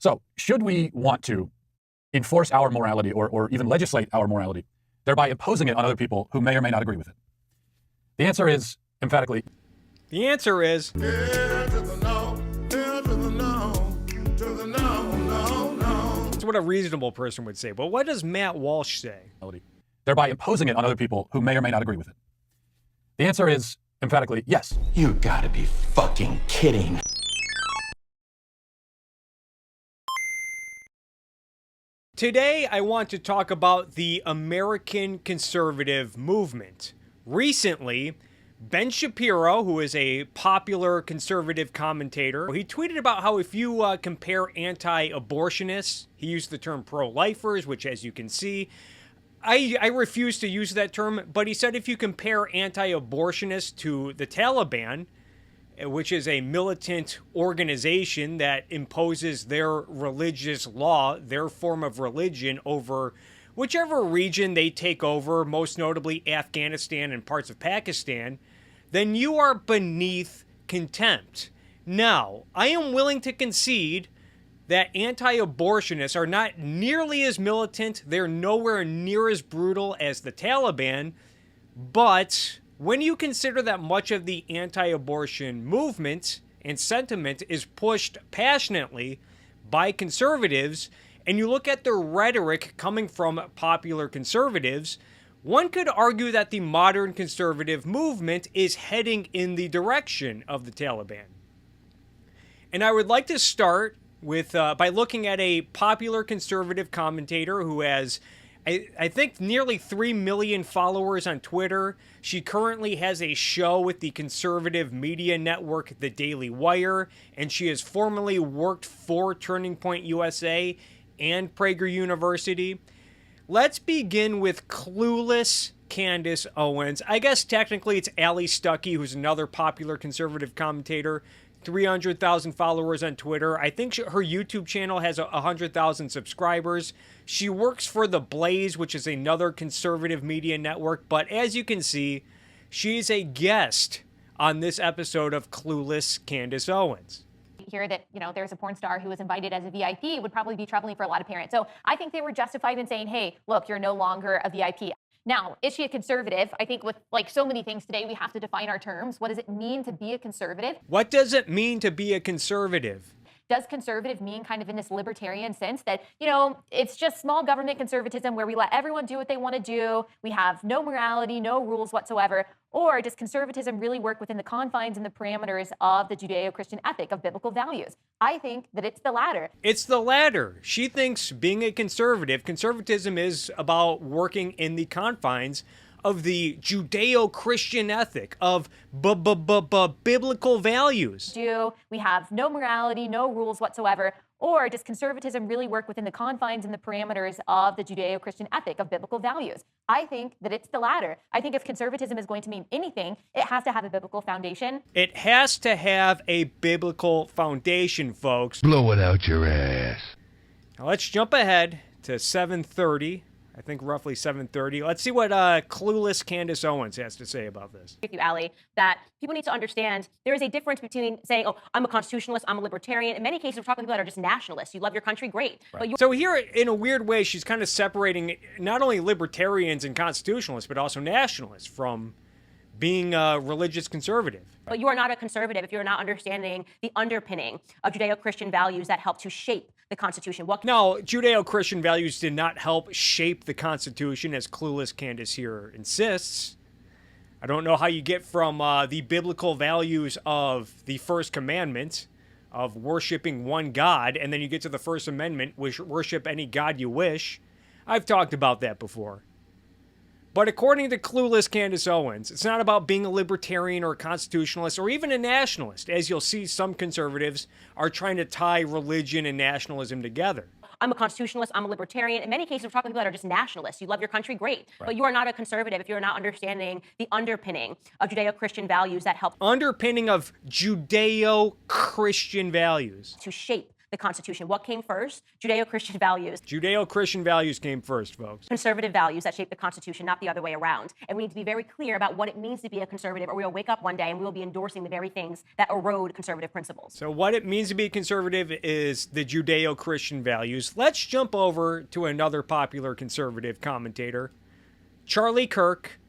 So should we want to enforce our morality or even legislate our morality, thereby imposing it on other people who may or may not agree with it? The answer is emphatically. The answer is. That's what a reasonable person would say. But what does Matt Walsh say? Thereby imposing it on other people who may or may not agree with it. The answer is emphatically yes. You gotta be fucking kidding. Today, I want to talk about the American conservative movement. Recently, Ben Shapiro, who is a popular conservative commentator, he tweeted about how if you compare anti-abortionists, he used the term pro-lifers, which as you can see, I refuse to use that term, but he said if you compare anti-abortionists to the Taliban, which is a militant organization that imposes their religious law, their form of religion, over whichever region they take over, most notably Afghanistan and parts of Pakistan, then you are beneath contempt. Now, I am willing to concede that anti-abortionists are not nearly as militant, they're nowhere near as brutal as the Taliban, but when you consider that much of the anti-abortion movement and sentiment is pushed passionately by conservatives, and you look at the rhetoric coming from popular conservatives, one could argue that the modern conservative movement is heading in the direction of the Taliban. And I would like to start with by looking at a popular conservative commentator who has I think nearly 3 million followers on Twitter. She currently has a show with the conservative media network, The Daily Wire, and she has formerly worked for Turning Point USA and Prager University. Let's begin with clueless Candace Owens. I guess technically it's Allie Stuckey, who's another popular conservative commentator. 300,000 followers on Twitter. I think her YouTube channel has 100,000 subscribers. She works for The Blaze, which is another conservative media network. But as you can see, she's a guest on this episode of Clueless Candace Owens. Hear that, there's a porn star who was invited as a VIP would probably be troubling for a lot of parents. So I think they were justified in saying, hey, look, you're no longer a VIP. Now, is she a conservative? I think with so many things today, we have to define our terms. What does it mean to be a conservative? What does it mean to be a conservative? Does conservative mean kind of in this libertarian sense that, it's just small government conservatism where we let everyone do what they want to do, we have no morality, no rules whatsoever? Or does conservatism really work within the confines and the parameters of the Judeo-Christian ethic of biblical values? I think that it's the latter. It's the latter. She thinks being a conservatism is about working in the confines of the Judeo-Christian ethic of biblical values. We have no morality, no rules whatsoever? Or does conservatism really work within the confines and the parameters of the Judeo-Christian ethic of biblical values? I think that it's the latter. I think if conservatism is going to mean anything, it has to have a biblical foundation. It has to have a biblical foundation, folks. Blow it out your ass. Now let's jump ahead to 7:30. I think roughly 7:30. Let's see what clueless Candace Owens has to say about this. With you, Allie, that people need to understand there is a difference between saying, oh, I'm a constitutionalist, I'm a libertarian. In many cases, we're talking about people that are just nationalists. You love your country, great. Right. So here, in a weird way, she's kind of separating not only libertarians and constitutionalists, but also nationalists from being a religious conservative. But you are not a conservative if you're not understanding the underpinning of Judeo-Christian values that help to shape the Constitution. Now, Judeo-Christian values did not help shape the Constitution, as clueless Candace here insists. I don't know how you get from the biblical values of the First Commandment of worshiping one God, and then you get to the First Amendment, which worship any God you wish. I've talked about that before. But according to clueless Candace Owens, it's not about being a libertarian or a constitutionalist or even a nationalist, as you'll see some conservatives are trying to tie religion and nationalism together. I'm a constitutionalist, I'm a libertarian. In many cases, we're talking about people that are just nationalists. You love your country, great. Right. But you are not a conservative if you're not understanding the underpinning of Judeo-Christian values that help... Underpinning of Judeo-Christian values. ...to shape the Constitution. What came first? Judeo-Christian values. Judeo-Christian values came first, folks. Conservative values that shape the Constitution, not the other way around. And we need to be very clear about what it means to be a conservative, or we'll wake up one day and we will be endorsing the very things that erode conservative principles. So what it means to be conservative is the Judeo-Christian values. Let's jump over to another popular conservative commentator, Charlie Kirk,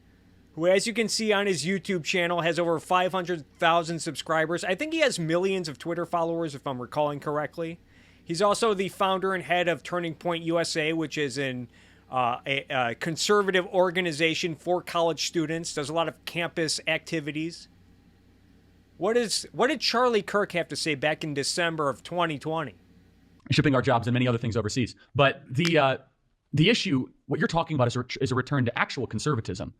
who, as you can see on his YouTube channel, has over 500,000 subscribers. I think he has millions of Twitter followers, if I'm recalling correctly. He's also the founder and head of Turning Point USA, which is a conservative organization for college students. Does a lot of campus activities. What did Charlie Kirk have to say back in December of 2020? Shipping our jobs and many other things overseas. But the issue, what you're talking about is a return to actual conservatism.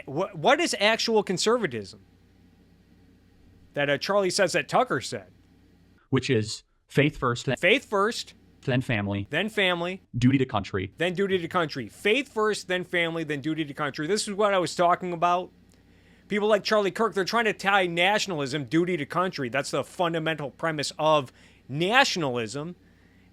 What is actual conservatism? That Charlie says that Tucker said. Which is faith first. Faith first. Then family. Then family. Duty to country. Then duty to country. Faith first, then family, then duty to country. This is what I was talking about. People like Charlie Kirk, they're trying to tie nationalism, duty to country. That's the fundamental premise of nationalism.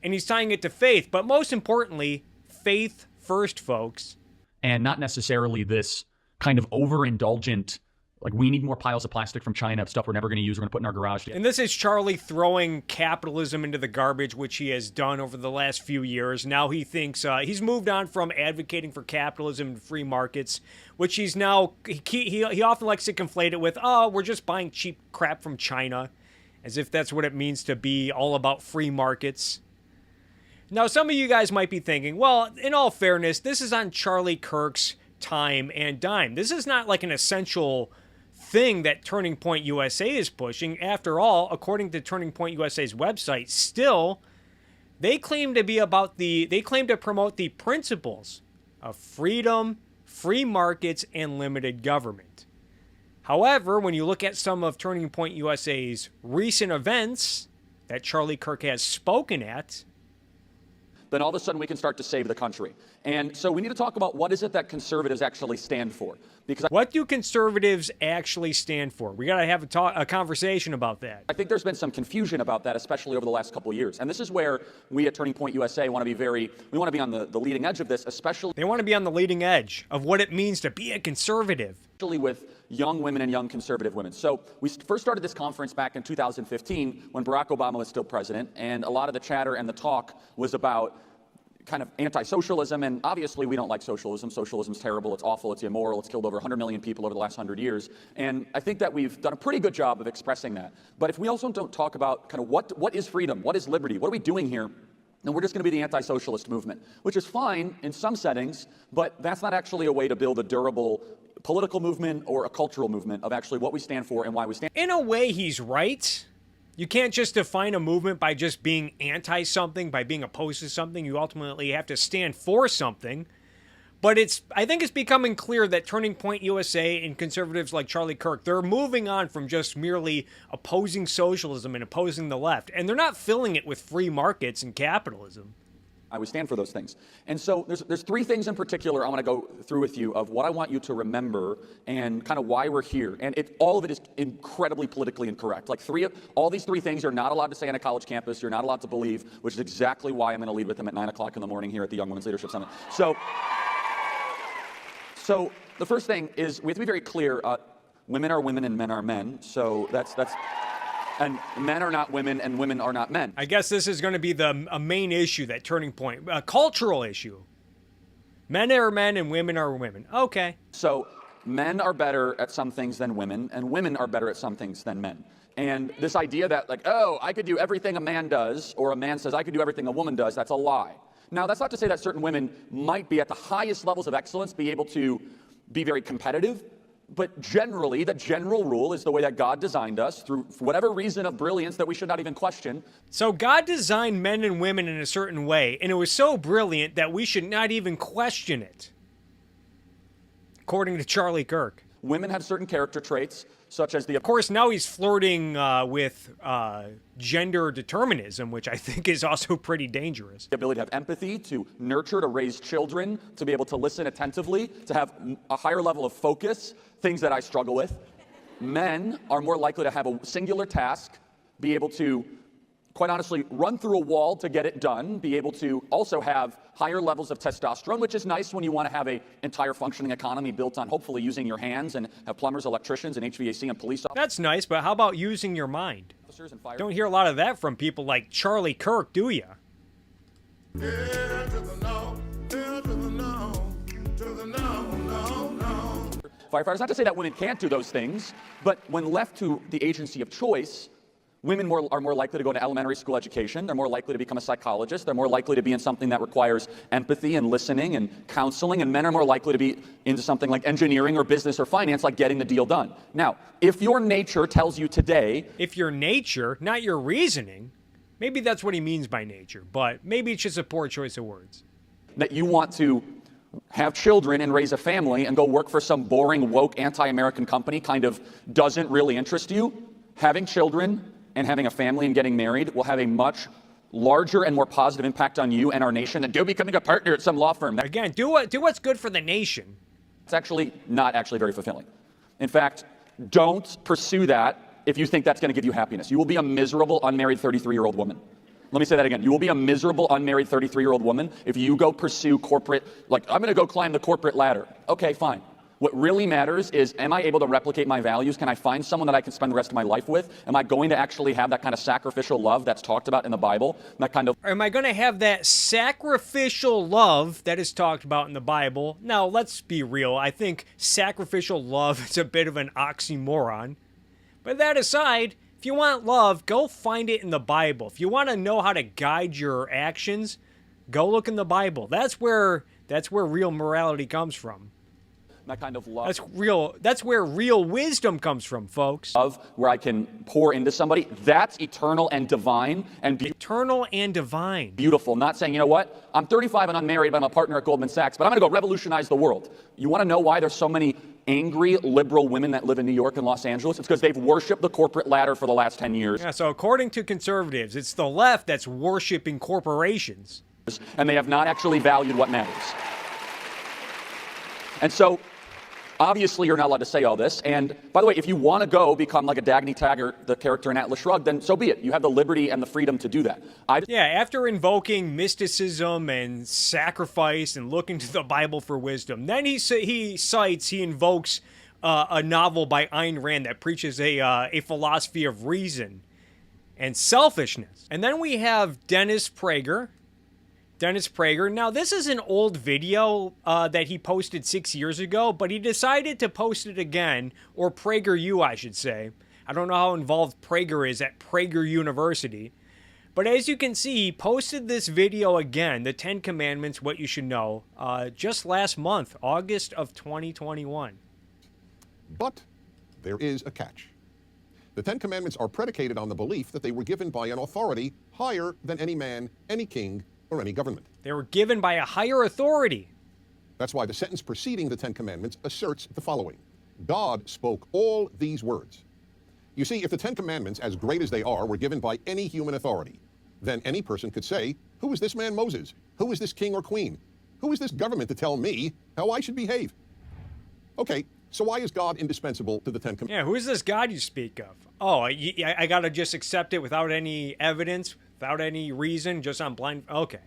And he's tying it to faith. But most importantly, faith first, folks. And not necessarily this kind of overindulgent, like we need more piles of plastic from China of stuff we're never going to use, we're going to put in our garage. And this is Charlie throwing capitalism into the garbage, which he has done over the last few years. Now he thinks he's moved on from advocating for capitalism and free markets, which he's now, he often likes to conflate it with, oh, we're just buying cheap crap from China, as if that's what it means to be all about free markets. Now, some of you guys might be thinking, well, in all fairness, this is on Charlie Kirk's time and dime. This is not like an essential thing that Turning Point USA is pushing. After all, according to Turning Point USA's website, still, they claim to promote the principles of freedom, free markets, and limited government. However, when you look at some of Turning Point USA's recent events that Charlie Kirk has spoken at, then all of a sudden we can start to save the country. And so we need to talk about what is it that conservatives actually stand for. Because what do conservatives actually stand for? We got to have a conversation about that. I think there's been some confusion about that, especially over the last couple of years. And this is where we at Turning Point USA want to be on the leading edge of this, especially. They want to be on the leading edge of what it means to be a conservative. Especially with young women and young conservative women. So we first started this conference back in 2015 when Barack Obama was still president, and a lot of the chatter and the talk was about kind of anti-socialism, and obviously we don't like socialism. Socialism's terrible, it's awful, it's immoral, it's killed over 100 million people over the last 100 years, and I think that we've done a pretty good job of expressing that. But if we also don't talk about kind of what is freedom, what is liberty, what are we doing here, then we're just going to be the anti-socialist movement, which is fine in some settings, but that's not actually a way to build a durable political movement or a cultural movement of actually what we stand for and why we stand. In a way, he's right. You can't just define a movement by just being anti-something, by being opposed to something. You ultimately have to stand for something. But I think it's becoming clear that Turning Point USA and conservatives like Charlie Kirk, they're moving on from just merely opposing socialism and opposing the left. And they're not filling it with free markets and capitalism. I would stand for those things. And so there's three things in particular I want to go through with you of what I want you to remember and kind of why we're here. And all of it is incredibly politically incorrect. Like all these three things you're not allowed to say on a college campus, you're not allowed to believe, which is exactly why I'm going to lead with them at 9 o'clock in the morning here at the Young Women's Leadership Summit. So the first thing is we have to be very clear, women are women and men are men. So that's and men are not women, and women are not men. I guess this is going to be a main issue, that Turning Point, a cultural issue. Men are men, and women are women. Okay. So men are better at some things than women, and women are better at some things than men. And this idea that, like, oh, I could do everything a man does, or a man says I could do everything a woman does, that's a lie. Now, that's not to say that certain women might be at the highest levels of excellence, be able to be very competitive. But generally, the general rule is the way that God designed us, through for whatever reason of brilliance that we should not even question. So God designed men and women in a certain way, and it was so brilliant that we should not even question it, according to Charlie Kirk. Women have certain character traits, such as Of course, now he's flirting with gender determinism, which I think is also pretty dangerous. The ability to have empathy, to nurture, to raise children, to be able to listen attentively, to have a higher level of focus, things that I struggle with. Men are more likely to have a singular task, be able to quite honestly, run through a wall to get it done, be able to also have higher levels of testosterone, which is nice when you want to have an entire functioning economy built on hopefully using your hands and have plumbers, electricians, and HVAC and police officers. That's nice, but how about using your mind? And fire. Don't hear a lot of that from people like Charlie Kirk, do you? Firefighters, not to say that women can't do those things, but when left to the agency of choice, women are more likely to go to elementary school education. They're more likely to become a psychologist. They're more likely to be in something that requires empathy and listening and counseling. And men are more likely to be into something like engineering or business or finance, like getting the deal done. Now, if your nature tells you today... If your nature, not your reasoning, maybe that's what he means by nature, but maybe it's just a poor choice of words. ...that you want to have children and raise a family and go work for some boring, woke, anti-American company kind of doesn't really interest you, having children and having a family and getting married will have a much larger and more positive impact on you and our nation than do becoming a partner at some law firm. Again, do what's good for the nation. It's actually not very fulfilling. In fact, don't pursue that if you think that's going to give you happiness. You will be a miserable, unmarried 33-year-old woman. Let me say that again. You will be a miserable, unmarried 33-year-old woman if you go pursue corporate, like, I'm going to go climb the corporate ladder. Okay, fine. What really matters is, am I able to replicate my values? Can I find someone that I can spend the rest of my life with? Am I going to actually have that kind of sacrificial love that's talked about in the Bible? That kind of... Am I going to have that sacrificial love that is talked about in the Bible? Now, let's be real. I think sacrificial love is a bit of an oxymoron. But that aside, if you want love, go find it in the Bible. If you want to know how to guide your actions, go look in the Bible. That's where real morality comes from. That kind of love. That's where real wisdom comes from, folks. Love, where I can pour into somebody, that's eternal and divine and eternal and divine. Beautiful. Not saying, you know what, I'm 35 and unmarried, but I'm a partner at Goldman Sachs, but I'm going to go revolutionize the world. You want to know why there's so many angry liberal women that live in New York and Los Angeles? It's because they've worshipped the corporate ladder for the last 10 years. Yeah, so according to conservatives, it's the left that's worshiping corporations. And they have not actually valued what matters. And so, obviously, you're not allowed to say all this. And by the way, if you want to go become like a Dagny Taggart, the character in Atlas Shrugged, then so be it. You have the liberty and the freedom to do that. Yeah, after invoking mysticism and sacrifice and looking to the Bible for wisdom, then he invokes a novel by Ayn Rand that preaches a philosophy of reason and selfishness. And then we have Dennis Prager. Now, this is an old video that he posted 6 years ago, but he decided to post it again, or PragerU, I should say. I don't know how involved Prager is at Prager University. But as you can see, he posted this video again, the 10 Commandments, What You Should Know, just last month, August of 2021. But there is a catch. The 10 Commandments are predicated on the belief that they were given by an authority higher than any man, any king, or any government. They were given by a higher authority. That's why the sentence preceding the 10 Commandments asserts the following. God spoke all these words. You see, if the 10 Commandments, as great as they are, were given by any human authority, then any person could say, who is this man Moses? Who is this king or queen? Who is this government to tell me how I should behave? Okay, so why is God indispensable to the 10 Commandments? Yeah, who is this God you speak of? Oh, I got to just accept it without any evidence, without any reason, just on blind... Okay.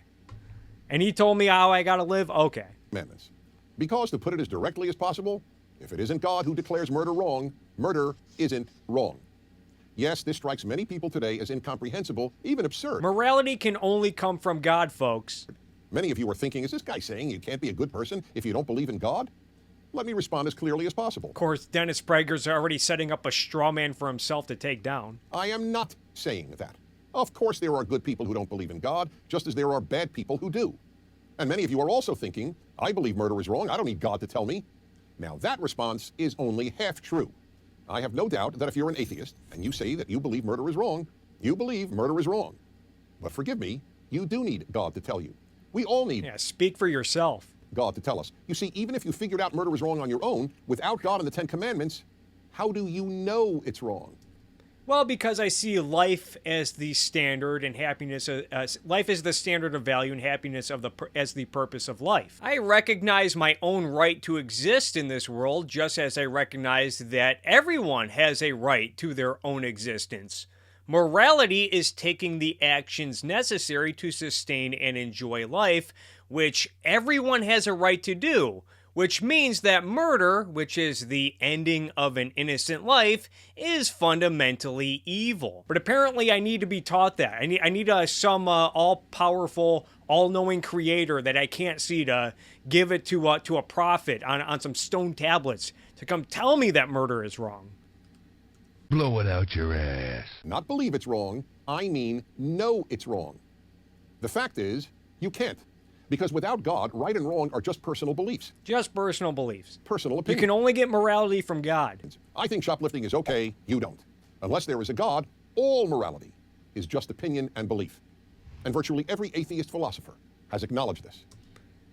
And he told me how I got to live? Okay. Commandments. Because, to put it as directly as possible, if it isn't God who declares murder wrong, murder isn't wrong. Yes, this strikes many people today as incomprehensible, even absurd. Morality can only come from God, folks. Many of you are thinking, is this guy saying you can't be a good person if you don't believe in God? Let me respond as clearly as possible. Of course, Dennis Prager's already setting up a straw man for himself to take down. I am not saying that. Of course there are good people who don't believe in God, just as there are bad people who do. And many of you are also thinking, I believe murder is wrong, I don't need God to tell me. Now that response is only half true. I have no doubt that if you're an atheist and you say that you believe murder is wrong, you believe murder is wrong. But forgive me, you do need God to tell you. We all need... Yeah, speak for yourself. God to tell us. You see, even if you figured out murder is wrong on your own, without God and the 10 Commandments, how do you know it's wrong? Well, because I see life as the standard and happiness as life is the standard of value and happiness as the purpose of life. I recognize my own right to exist in this world, just as I recognize that everyone has a right to their own existence. Morality is taking the actions necessary to sustain and enjoy life, which everyone has a right to do, which means that murder, which is the ending of an innocent life, is fundamentally evil. But apparently I need to be taught that. I need some all-powerful, all-knowing creator that I can't see to give it to a prophet on some stone tablets to come tell me that murder is wrong. Blow it out your ass. Not believe it's wrong, I mean know it's wrong. The fact is, you can't. Because without God, right and wrong are just personal beliefs. Just personal beliefs. Personal You opinions. can only get morality from God. I think shoplifting is okay, you don't. Unless there is a God, all morality is just opinion and belief. And virtually every atheist philosopher has acknowledged this.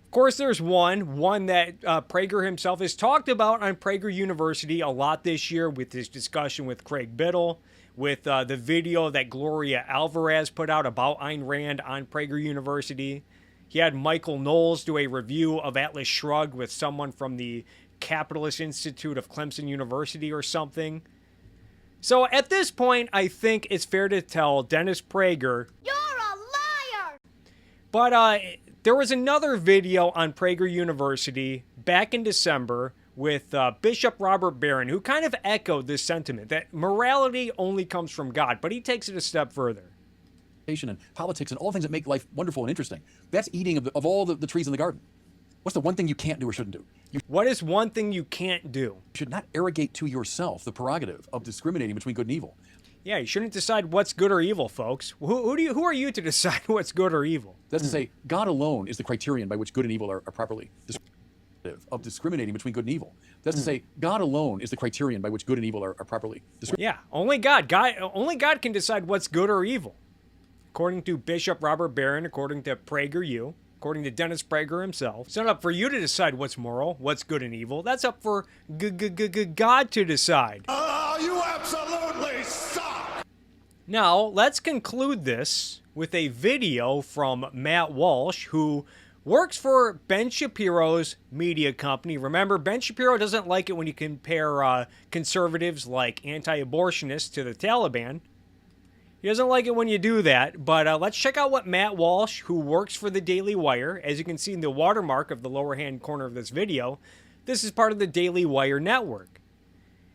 Of course, there's one that Prager himself has talked about on Prager University a lot this year with his discussion with Craig Biddle, with the video that Gloria Alvarez put out about Ayn Rand on Prager University. He had Michael Knowles do a review of Atlas Shrugged with someone from the Capitalist Institute of Clemson University or something. So at this point, I think it's fair to tell Dennis Prager, You're a liar! but there was another video on Prager University back in December with Bishop Robert Barron, who kind of echoed this sentiment that morality only comes from God, but he takes it a step further. And politics and all things that make life wonderful and interesting. That's eating of all the trees in the garden. What's the one thing you can't do or shouldn't do? You What is one thing you can't do? should not arrogate to yourself the prerogative of discriminating between good and evil. Yeah, you shouldn't decide what's good or evil, folks. Who are you to decide what's good or evil? That's to say, God alone is the criterion by which good and evil are properly of discriminating between good and evil. That's to say, God alone is the criterion by which good and evil are properly Yeah, only God can decide what's good or evil. According to Bishop Robert Barron, according to PragerU, according to Dennis Prager himself, it's not up for you to decide what's moral, what's good and evil. That's up for God to decide. Oh, you absolutely suck! Now, let's conclude this with a video from Matt Walsh, who works for Ben Shapiro's media company. Remember, Ben Shapiro doesn't like it when you compare conservatives like anti-abortionists to the Taliban. He doesn't like it when you do that, but let's check out what Matt Walsh, who works for the Daily Wire, as you can see in the watermark of the lower hand corner of this video, this is part of the Daily Wire network.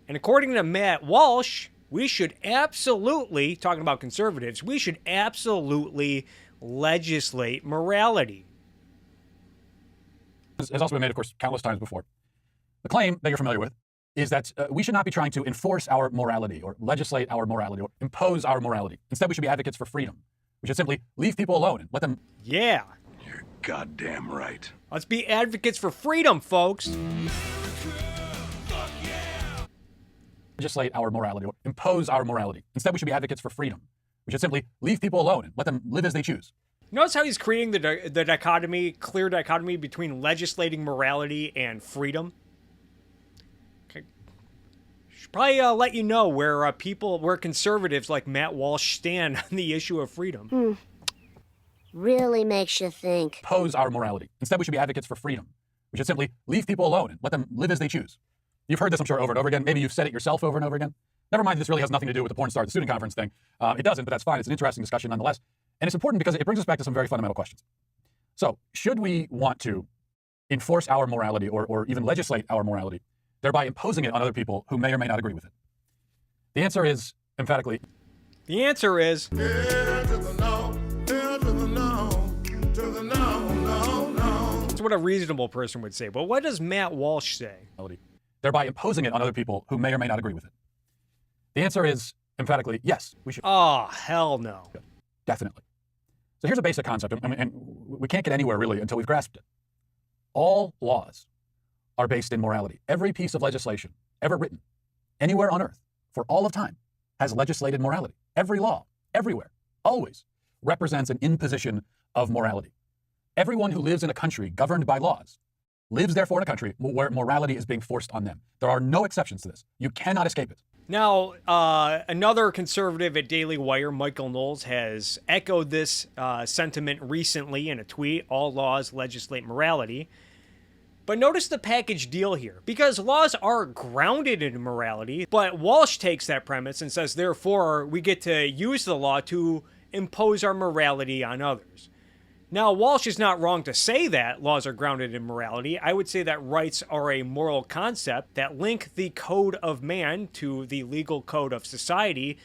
And according to Matt Walsh, we should absolutely, talking about conservatives, we should absolutely legislate morality. has also been made, of course, countless times before. The claim that you're familiar with is that we should not be trying to enforce our morality or legislate our morality or impose our morality. Instead, we should be advocates for freedom. We should simply leave people alone and let them... Yeah. You're goddamn right. Let's be advocates for freedom, folks. legislate our morality or impose our morality. Instead, we should be advocates for freedom. We should simply leave people alone and let them live as they choose. Notice how he's creating the dichotomy, clear dichotomy between legislating morality and freedom. Okay. Should probably let you know where where conservatives like Matt Walsh stand on the issue of freedom. Really makes you think. Impose our morality. Instead, we should be advocates for freedom. We should simply leave people alone and let them live as they choose. You've heard this, I'm sure, over and over again. Maybe you've said it yourself over and over again. Never mind, this really has nothing to do with the porn star at the student conference thing. It doesn't, but that's fine. It's an interesting discussion nonetheless. And it's important because it brings us back to some very fundamental questions. So, should we want to enforce our morality or even legislate our morality, thereby imposing it on other people who may or may not agree with it? The answer is, emphatically, The answer is... That's what a reasonable person would say. But what does Matt Walsh say? thereby imposing it on other people who may or may not agree with it. The answer is, emphatically, yes, we should. Oh, hell no. Definitely. So here's a basic concept, and we can't get anywhere really until we've grasped it. All laws are based in morality. Every piece of legislation ever written, anywhere on earth, for all of time, has legislated morality. Every law, everywhere, always represents an imposition of morality. Everyone who lives in a country governed by laws lives therefore in a country where morality is being forced on them. There are no exceptions to this. You cannot escape it. Now, another conservative at Daily Wire, Michael Knowles, has echoed this sentiment recently in a tweet, all laws legislate morality. But notice the package deal here, because laws are grounded in morality, but Walsh takes that premise and says, therefore, we get to use the law to impose our morality on others. Now, Walsh is not wrong to say that laws are grounded in morality. I would say that rights are a moral concept that link the code of man to the legal code of society,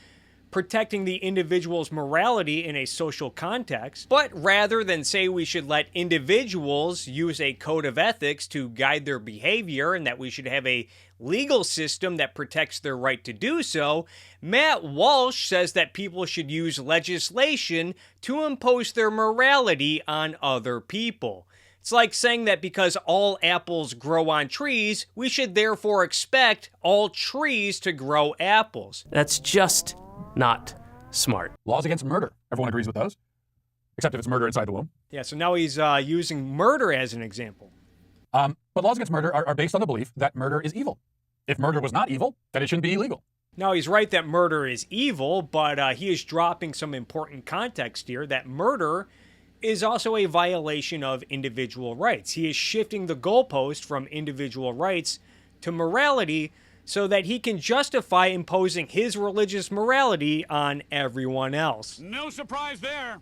protecting the individual's morality in a social context. But rather than say we should let individuals use a code of ethics to guide their behavior and that we should have a legal system that protects their right to do so, Matt Walsh says that people should use legislation to impose their morality on other people. It's like saying that because all apples grow on trees, we should therefore expect all trees to grow apples. That's just not smart. Laws against murder. Everyone agrees with those, except if it's murder inside the womb. Yeah, so now he's using murder as an example. But laws against murder are based on the belief that murder is evil. If murder was not evil, then it shouldn't be illegal. Now, he's right that murder is evil, but he is dropping some important context here that murder is also a violation of individual rights. He is shifting the goalpost from individual rights to morality so that he can justify imposing his religious morality on everyone else. No surprise there.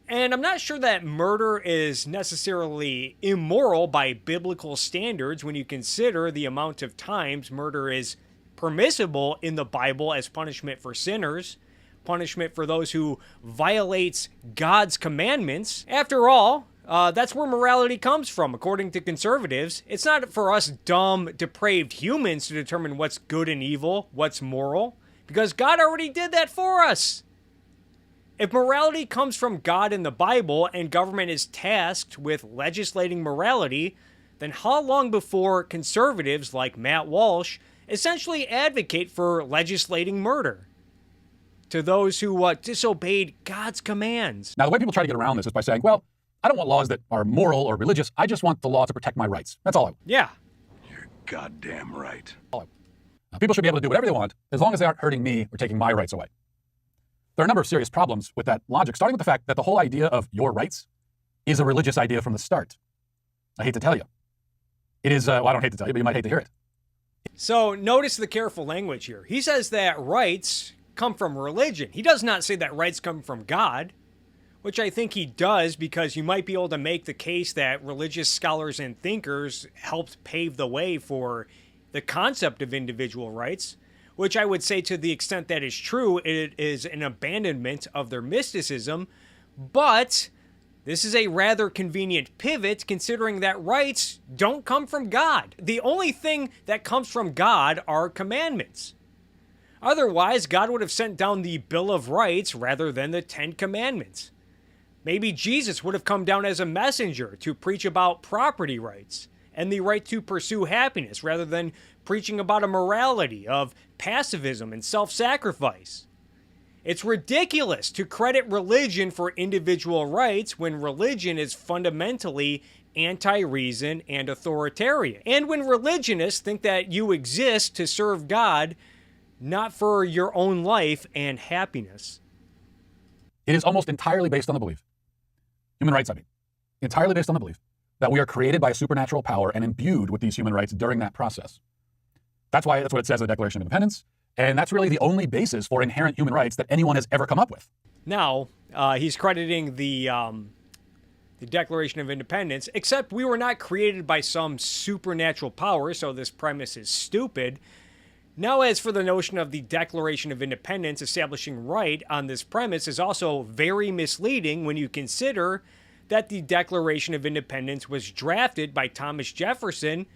And I'm not sure that murder is necessarily immoral by biblical standards when you consider the amount of times murder is permissible in the Bible as punishment for sinners, punishment for those who violates God's commandments. After all, that's where morality comes from, according to conservatives. It's not for us dumb, depraved humans to determine what's good and evil, what's moral, because God already did that for us. If morality comes from God in the Bible and government is tasked with legislating morality, then how long before conservatives like Matt Walsh essentially advocate for legislating murder to those who disobeyed God's commands? Now, the way people try to get around this is by saying, well, I don't want laws that are moral or religious. I just want the law to protect my rights. That's all I want. Yeah. You're goddamn right. People should be able to do whatever they want as long as they aren't hurting me or taking my rights away. There are a number of serious problems with that logic, starting with the fact that the whole idea of your rights is a religious idea from the start. I hate to tell you. It is, well, I don't hate to tell you, but you might hate to hear it. So notice the careful language here. He says that rights come from religion. He does not say that rights come from God, which I think he does because you might be able to make the case that religious scholars and thinkers helped pave the way for the concept of individual rights, which I would say to the extent that is true, it is an abandonment of their mysticism. But this is a rather convenient pivot considering that rights don't come from God. The only thing that comes from God are commandments. Otherwise, God would have sent down the Bill of Rights rather than the Ten Commandments. Maybe Jesus would have come down as a messenger to preach about property rights and the right to pursue happiness rather than preaching about a morality of pacifism and self-sacrifice. It's ridiculous to credit religion for individual rights when religion is fundamentally anti-reason and authoritarian. And when religionists think that you exist to serve God, not for your own life and happiness. It is almost entirely based on the belief, human rights, I mean, entirely based on the belief that we are created by a supernatural power and imbued with these human rights during that process. That's what it says in the Declaration of Independence, and that's really the only basis for inherent human rights that anyone has ever come up with. Now, he's crediting the Declaration of Independence, except we were not created by some supernatural power, so this premise is stupid. Now, as for the notion of the Declaration of Independence establishing right on this premise is also very misleading when you consider that the Declaration of Independence was drafted by Thomas Jefferson,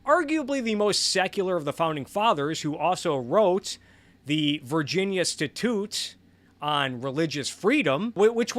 arguably the most secular of the Founding Fathers, who also wrote the Virginia Statute on religious freedom, which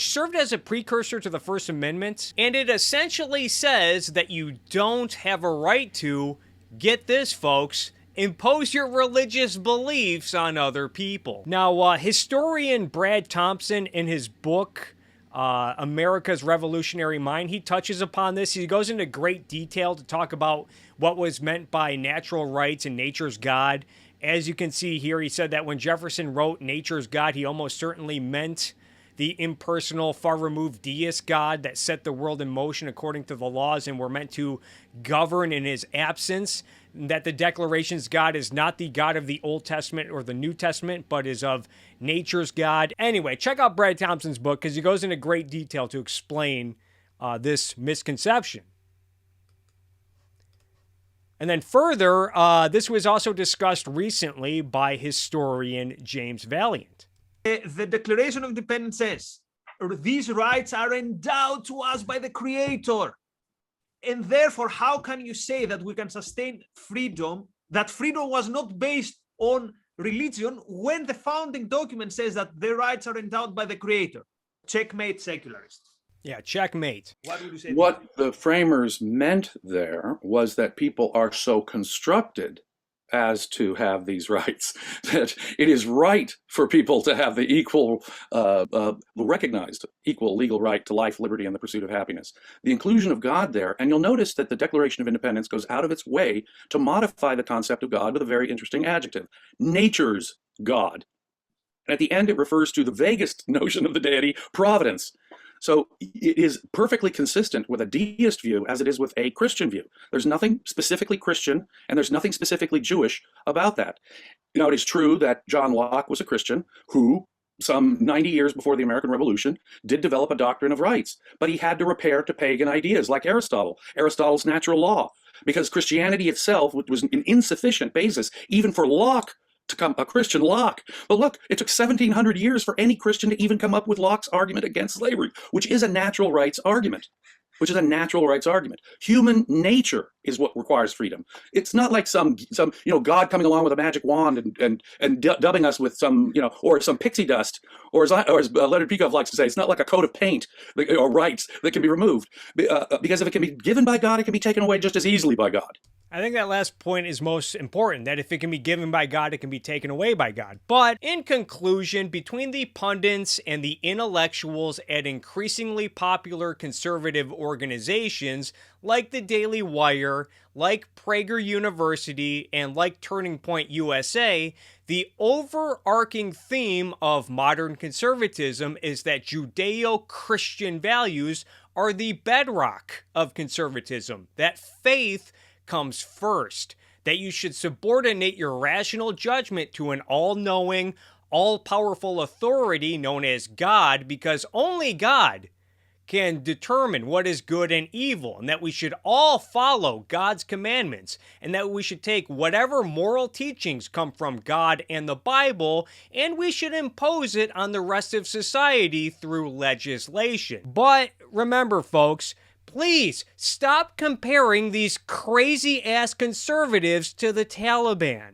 served as a precursor to the First Amendment. And it essentially says that you don't have a right to, get this folks, impose your religious beliefs on other people. Now, historian Brad Thompson, in his book, America's Revolutionary Mind, he touches upon this. He goes into great detail to talk about what was meant by natural rights and nature's God. As you can see here, he said that when Jefferson wrote nature's God, he almost certainly meant the impersonal, far-removed deist God that set the world in motion according to the laws and were meant to govern in his absence, that the Declaration's God is not the God of the Old Testament or the New Testament, but is of nature's God. Anyway, check out Brad Thompson's book because he goes into great detail to explain this misconception. And then further, this was also discussed recently by historian James Valiant. The Declaration of Independence says, these rights are endowed to us by the Creator. And therefore, how can you say that we can sustain freedom, that freedom was not based on religion, when the founding document says that the rights are endowed by the Creator? Checkmate, secularists. Yeah, checkmate. What would you say? What the framers meant there was that people are so constructed as to have these rights that it is right for people to have the equal, recognized equal legal right to life, liberty, and the pursuit of happiness. The inclusion of God there, and you'll notice that the Declaration of Independence goes out of its way to modify the concept of God with a very interesting adjective: nature's God. And at the end, it refers to the vaguest notion of the deity, providence. So it is perfectly consistent with a deist view as it is with a Christian view. There's nothing specifically Christian and there's nothing specifically Jewish about that. You know, it is true that John Locke was a Christian who, some 90 years before the American Revolution, did develop a doctrine of rights, but he had to repair to pagan ideas like Aristotle's natural law, because Christianity itself was an insufficient basis even for Locke to come, a Christian Locke. But look, it took 1,700 years for any Christian to even come up with Locke's argument against slavery, which is a natural rights argument. Human nature is what requires freedom. It's not like some God coming along with a magic wand and dubbing us with some, or some pixie dust, or as Leonard Peikoff likes to say, it's not like a coat of paint or rights that can be removed. Because if it can be given by God, it can be taken away just as easily by God. I think that last point is most important, that if it can be given by God, it can be taken away by God. But in conclusion, between the pundits and the intellectuals at increasingly popular conservative organizations like the Daily Wire, like Prager University, and like Turning Point USA, the overarching theme of modern conservatism is that Judeo-Christian values are the bedrock of conservatism, that faith comes first, that you should subordinate your rational judgment to an all-knowing, all-powerful authority known as God, because only God can determine what is good and evil, and that we should all follow God's commandments, and that we should take whatever moral teachings come from God and the Bible, and we should impose it on the rest of society through legislation. But remember, folks, please stop comparing these crazy-ass conservatives to the Taliban.